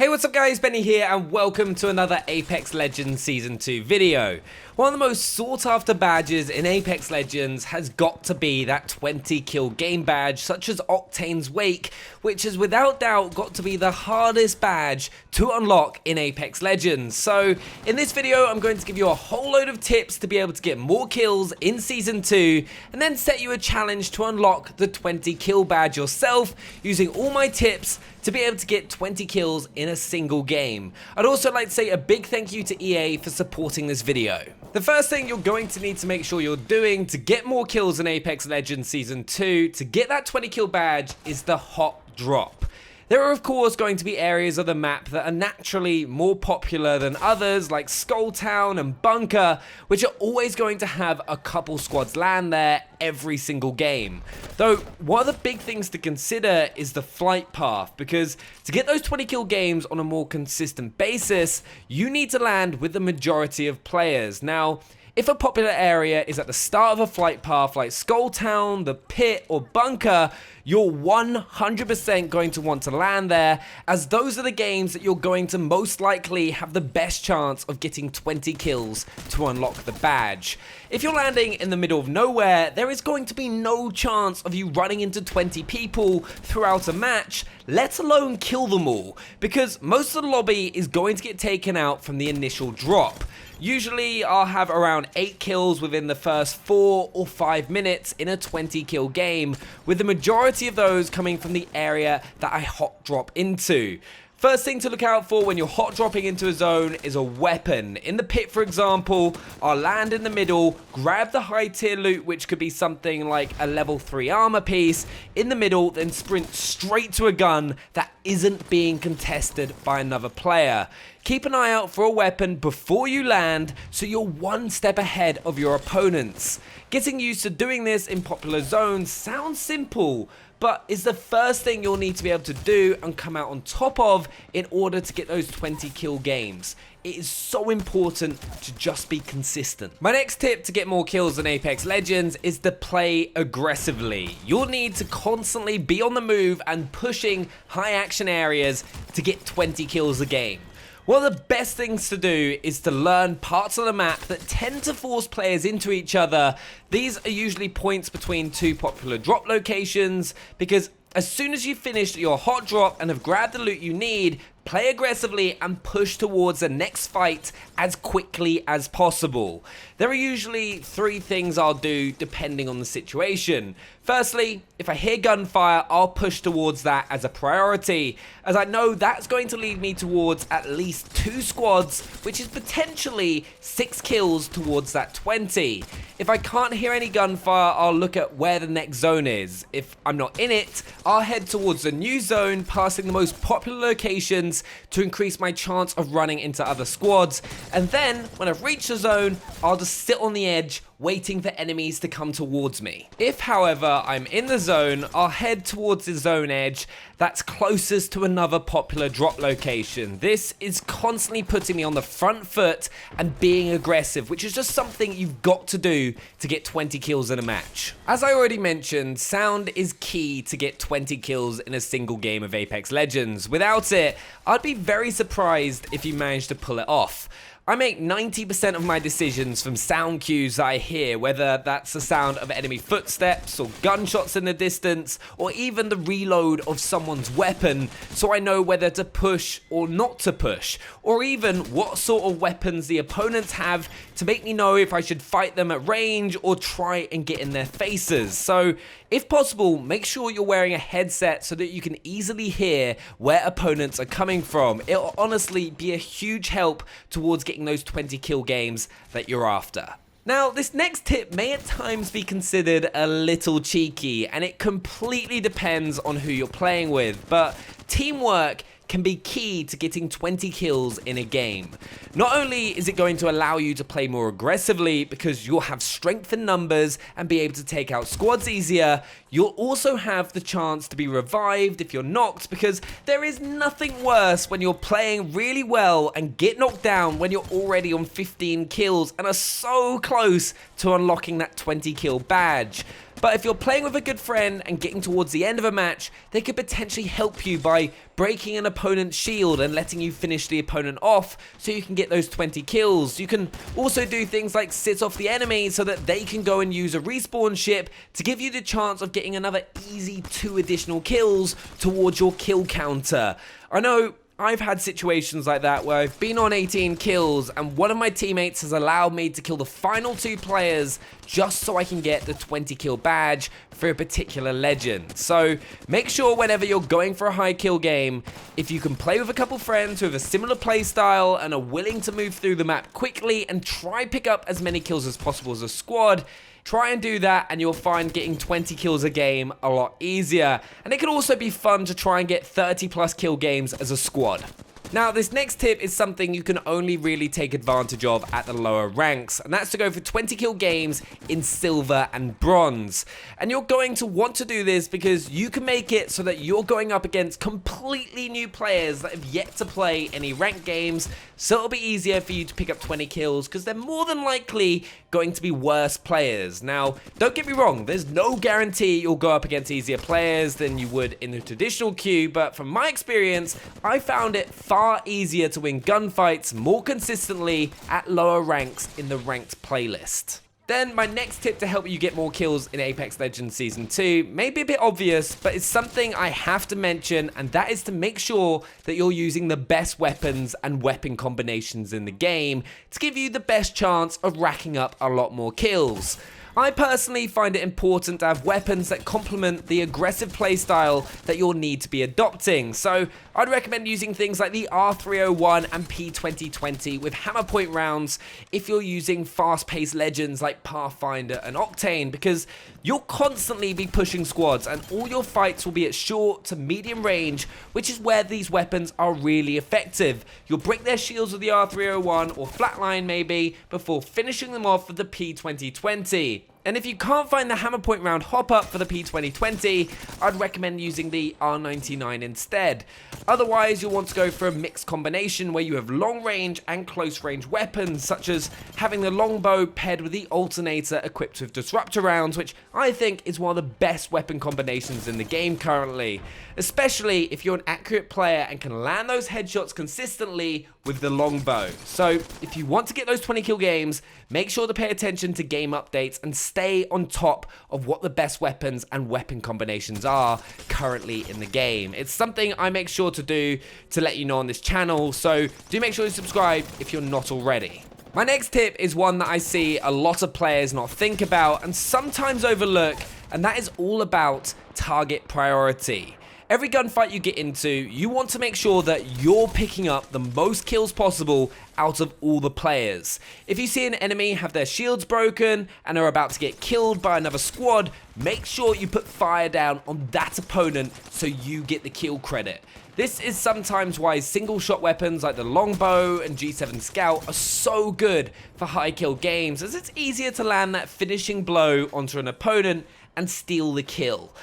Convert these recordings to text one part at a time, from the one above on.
Hey, what's up guys, Benny here and welcome to another Apex Legends Season 2 video. One of the most sought after badges in Apex Legends has got to be that 20 kill game badge such as Octane's Wake, which has without doubt got to be the hardest badge to unlock in Apex Legends. So in this video I'm going to give you a whole load of tips to be able to get more kills in Season 2 and then set you a challenge to unlock the 20 kill badge yourself using all my tips to be able to get 20 kills in a single game. I'd also like to say a big thank you to EA for supporting this video. The first thing you're going to need to make sure you're doing to get more kills in Apex Legends Season 2 to get that 20 kill badge is the hot drop. There are of course going to be areas of the map that are naturally more popular than others like Skull Town and Bunker, which are always going to have a couple squads land there every single game. Though one of the big things to consider is the flight path, because to get those 20 kill games on a more consistent basis, you need to land with the majority of players. Now, if a popular area is at the start of a flight path like Skull Town, the Pit or Bunker, you're 100% going to want to land there, as those are the games that you're going to most likely have the best chance of getting 20 kills to unlock the badge. If you're landing in the middle of nowhere, there is going to be no chance of you running into 20 people throughout a match, let alone kill them all, because most of the lobby is going to get taken out from the initial drop. Usually I'll have around 8 kills within the first 4 or 5 minutes in a 20 kill game, with the majority of those coming from the area that I hot drop into. First thing to look out for when you're hot dropping into a zone is a weapon. In the Pit, for example, I'll land in the middle, grab the high tier loot, which could be something like a level 3 armor piece, in the middle, then sprint straight to a gun that isn't being contested by another player. Keep an eye out for a weapon before you land so you're one step ahead of your opponents. Getting used to doing this in popular zones sounds simple, but is the first thing you'll need to be able to do and come out on top of in order to get those 20 kill games. It is so important to just be consistent. My next tip to get more kills in Apex Legends is to play aggressively. You'll need to constantly be on the move and pushing high action areas to get 20 kills a game. One of the best things to do is to learn parts of the map that tend to force players into each other. These are usually points between two popular drop locations, because as soon as you finish your hot drop and have grabbed the loot you need, play aggressively and push towards the next fight as quickly as possible. There are usually 3 things I'll do depending on the situation. Firstly, if I hear gunfire, I'll push towards that as a priority, as I know that's going to lead me towards at least 2 squads, which is potentially 6 kills towards that 20. If I can't hear any gunfire, I'll look at where the next zone is. If I'm not in it, I'll head towards the new zone, passing the most popular locations to increase my chance of running into other squads, and then when I've reached the zone, I'll just sit on the edge waiting for enemies to come towards me. If however I'm in the zone, I'll head towards the zone edge that's closest to another popular drop location. This is constantly putting me on the front foot and being aggressive, which is just something you've got to do to get 20 kills in a match. As I already mentioned, sound is key to get 20 kills in a single game of Apex Legends. Without it, I'd be very surprised if you managed to pull it off. I make 90% of my decisions from sound cues that I hear, whether that's the sound of enemy footsteps or gunshots in the distance, or even the reload of someone's weapon, so I know whether to push or not to push, or even what sort of weapons the opponents have to make me know if I should fight them at range or try and get in their faces. So if possible, make sure you're wearing a headset so that you can easily hear where opponents are coming from. It'll honestly be a huge help towards getting those 20 kill games that you're after. Now, this next tip may at times be considered a little cheeky, and it completely depends on who you're playing with, but teamwork can be key to getting 20 kills in a game. Not only is it going to allow you to play more aggressively because you'll have strength in numbers and be able to take out squads easier, you'll also have the chance to be revived if you're knocked, because there is nothing worse when you're playing really well and get knocked down when you're already on 15 kills and are so close to unlocking that 20 kill badge. But if you're playing with a good friend and getting towards the end of a match, they could potentially help you by breaking an opponent's shield and letting you finish the opponent off so you can get those 20 kills. You can also do things like sit off the enemy so that they can go and use a respawn ship to give you the chance of getting another easy 2 additional kills towards your kill counter. I know I've had situations like that where I've been on 18 kills and one of my teammates has allowed me to kill the final 2 players just so I can get the 20 kill badge for a particular legend. So make sure whenever you're going for a high kill game, if you can play with a couple friends who have a similar play style and are willing to move through the map quickly and try pick up as many kills as possible as a squad, try and do that and you'll find getting 20 kills a game a lot easier. And it can also be fun to try and get 30 plus kill games as a squad. Now, this next tip is something you can only really take advantage of at the lower ranks, and that's to go for 20 kill games in silver and bronze. And you're going to want to do this because you can make it so that you're going up against completely new players that have yet to play any ranked games, so it'll be easier for you to pick up 20 kills because they're more than likely going to be worse players. Now, don't get me wrong, there's no guarantee you'll go up against easier players than you would in the traditional queue, but from my experience, I found it far easier to win gunfights more consistently at lower ranks in the ranked playlist. Then my next tip to help you get more kills in Apex Legends Season 2 may be a bit obvious, but it's something I have to mention, and that is to make sure that you're using the best weapons and weapon combinations in the game to give you the best chance of racking up a lot more kills. I personally find it important to have weapons that complement the aggressive playstyle that you'll need to be adopting. So I'd recommend using things like the R301 and P2020 with hammer point rounds if you're using fast-paced legends like Pathfinder and Octane, because you'll constantly be pushing squads and all your fights will be at short to medium range, which is where these weapons are really effective. You'll break their shields with the R301 or flatline maybe before finishing them off with the P2020. And if you can't find the hammer point round hop up for the P2020, I'd recommend using the R99 instead. Otherwise, you'll want to go for a mixed combination where you have long range and close range weapons, such as having the longbow paired with the alternator equipped with disruptor rounds, which I think is one of the best weapon combinations in the game currently, especially if you're an accurate player and can land those headshots consistently with the longbow. So if you want to get those 20 kill games, make sure to pay attention to game updates and stay on top of what the best weapons and weapon combinations are currently in the game. It's something I make sure to do to let you know on this channel, so do make sure you subscribe if you're not already. My next tip is one that I see a lot of players not think about and sometimes overlook, and that is all about target priority. Every gunfight you get into, you want to make sure that you're picking up the most kills possible out of all the players. If you see an enemy have their shields broken and are about to get killed by another squad, make sure you put fire down on that opponent so you get the kill credit. This is sometimes why single shot weapons like the longbow and G7 Scout are so good for high kill games, as it's easier to land that finishing blow onto an opponent and steal the kill.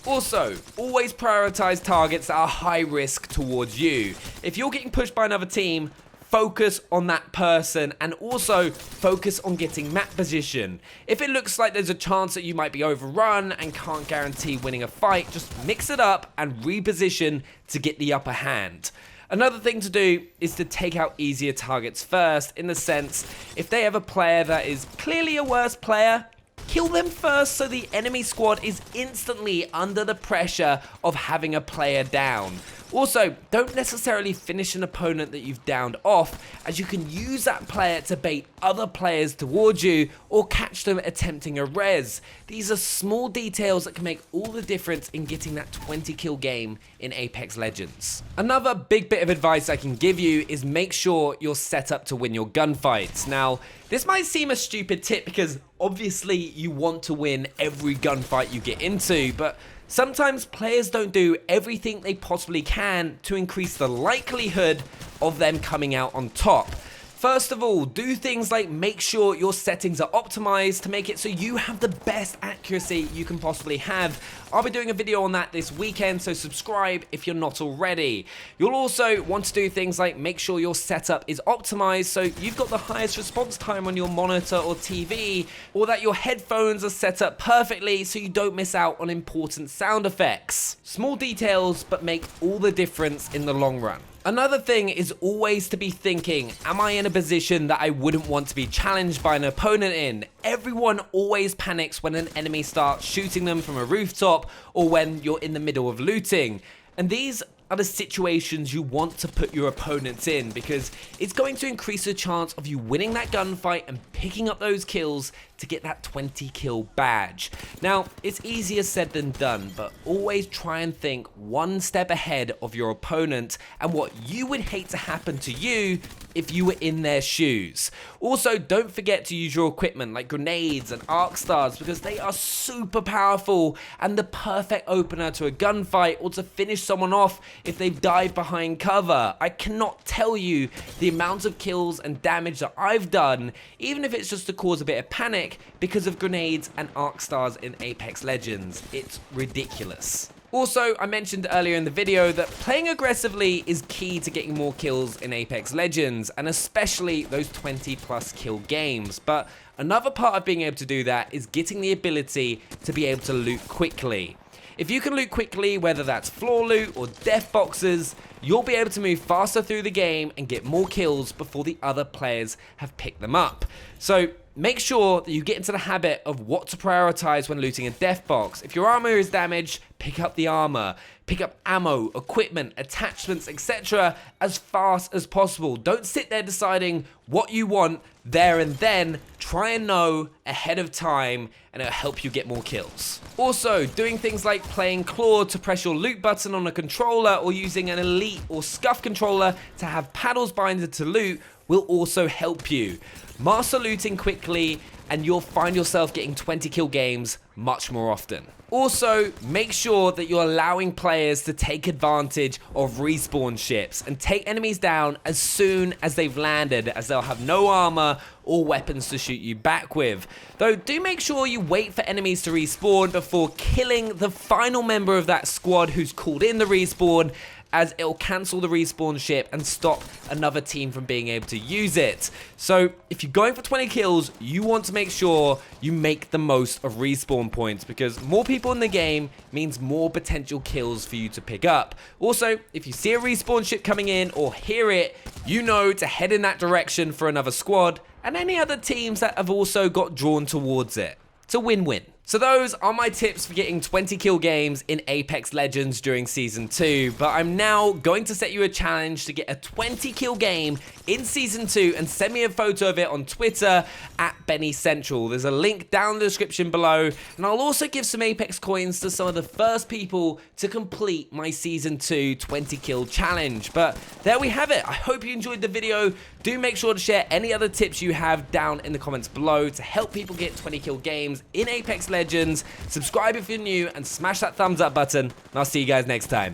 Also, always prioritize targets that are high risk towards you. If you're getting pushed by another team, focus on that person and also focus on getting map position. If it looks like there's a chance that you might be overrun and can't guarantee winning a fight, just mix it up and reposition to get the upper hand. Another thing to do is to take out easier targets first, in the sense, if they have a player that is clearly a worse player, kill them first so the enemy squad is instantly under the pressure of having a player down. Also, don't necessarily finish an opponent that you've downed off, as you can use that player to bait other players towards you or catch them attempting a res. These are small details that can make all the difference in getting that 20 kill game in Apex Legends. Another big bit of advice I can give you is make sure you're set up to win your gunfights. Now, this might seem a stupid tip because obviously you want to win every gunfight you get into, but sometimes players don't do everything they possibly can to increase the likelihood of them coming out on top. First of all, do things like make sure your settings are optimized to make it so you have the best accuracy you can possibly have. I'll be doing a video on that this weekend, so subscribe if you're not already. You'll also want to do things like make sure your setup is optimized so you've got the highest response time on your monitor or TV, or that your headphones are set up perfectly so you don't miss out on important sound effects. Small details, but make all the difference in the long run. Another thing is always to be thinking, am I in a position that I wouldn't want to be challenged by an opponent in? Everyone always panics when an enemy starts shooting them from a rooftop or when you're in the middle of looting. And these are the situations you want to put your opponents in, because it's going to increase the chance of you winning that gunfight and picking up those kills to get that 20 kill badge. Now, it's easier said than done, but always try and think one step ahead of your opponent and what you would hate to happen to you if you were in their shoes. Also, don't forget to use your equipment like grenades and arc stars, because they are super powerful and the perfect opener to a gunfight or to finish someone off if they've dived behind cover. I cannot tell you the amount of kills and damage that I've done, even if it's just to cause a bit of panic, because of grenades and arc stars in Apex Legends. It's ridiculous. Also, I mentioned earlier in the video that playing aggressively is key to getting more kills in Apex Legends, and especially those 20+ kill games. But another part of being able to do that is getting the ability to be able to loot quickly. If you can loot quickly, whether that's floor loot or death boxes, you'll be able to move faster through the game and get more kills before the other players have picked them up. So make sure that you get into the habit of what to prioritize when looting a death box. If your armor is damaged, pick up the armor. Pick up ammo, equipment, attachments, etc. as fast as possible. Don't sit there deciding what you want there and then. Try and know ahead of time, and it'll help you get more kills. Also, doing things like playing Claw to press your loot button on a controller, or using an Elite or Scuff controller to have paddles binded to loot will also help you. Master looting quickly and you'll find yourself getting 20 kill games much more often. Also, make sure that you're allowing players to take advantage of respawn ships and take enemies down as soon as they've landed, as they'll have no armor or weapons to shoot you back with. Though do make sure you wait for enemies to respawn before killing the final member of that squad who's called in the respawn, as it'll cancel the respawn ship and stop another team from being able to use it. So if you're going for 20 kills, you want to make sure you make the most of respawn points, because more people in the game means more potential kills for you to pick up. Also, if you see a respawn ship coming in or hear it, you know to head in that direction for another squad and any other teams that have also got drawn towards it. It's a win-win. So those are my tips for getting 20 kill games in Apex Legends during Season 2, but I'm now going to set you a challenge to get a 20 kill game in Season 2 and send me a photo of it on Twitter at BennyCentral. There's a link down in the description below, and I'll also give some Apex coins to some of the first people to complete my Season 2 20 kill challenge. But there we have it. I hope you enjoyed the video. Do make sure to share any other tips you have down in the comments below to help people get 20 kill games in Apex Legends. Subscribe if you're new and smash that thumbs up button, and I'll see you guys next time.